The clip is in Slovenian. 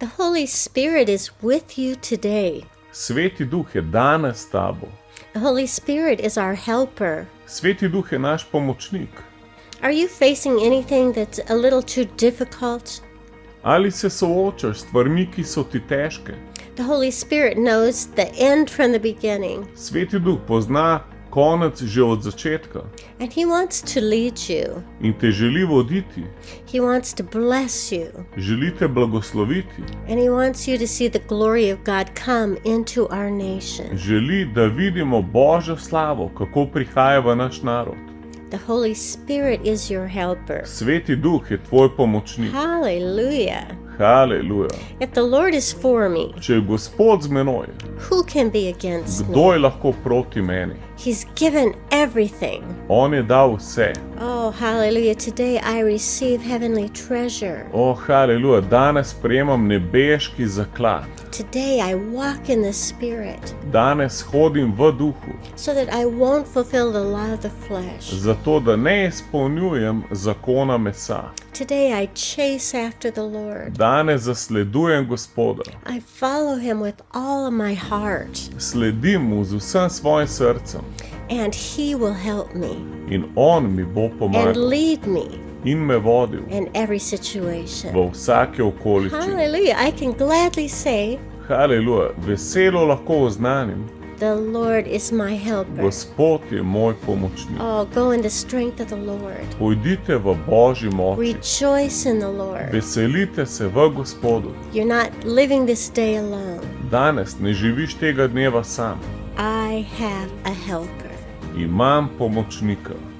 The Holy Spirit is with you today. Sveti duh je danes s tabo. The Holy Spirit is our helper. Sveti duh je naš pomočnik. Are you facing anything that's a little too difficult? Ali se soočaš s stvarmi, ki so ti težke? The Holy Spirit knows the end from the beginning. Sveti duh pozna konec že od začetka And He wants to lead you. in te želi voditi, He wants to bless you. želi te blagosloviti, And He wants you to see the glory of God come into our nation. želi, da vidimo Božjo slavo, kako prihaja v naš narod. The Holy Spirit is your helper. Sveti duh je tvoj pomočnik. Hallelujah. Haleluja. If the Lord is for me, Če je Gospod z menoj, who can be against kdo me? je lahko proti meni? He's given everything. On je dal vse. Oh, hallelujah. Today I receive heavenly treasure. O, haleluja, danes prejemam nebeški zaklad. Today I walk in the Spirit Danes hodim v duhu, so that I won't fulfill the law of the flesh. zato da ne izpolnjujem zakona mesa. Today I chase after the Lord. Danes zasledujem Gospoda, I follow Him with all of my heart, sledim mu z vsem svojim srcem and He will help me in on mi bo and pomagal lead me in me vodil in every situation. v vsake okoliščini. Hallelujah. I can gladly say, Haleluja, veselo lahko oznanim, the Lord is my helper. Gospod je moj pomočnik. Oh, go in the strength of the Lord. Pojdite v Božji moči, Rejoice in the Lord. veselite se v Gospodu. You're not living this day alone. Danes ne živiš tega dneva sam. I have a helper. Imam pomočnika.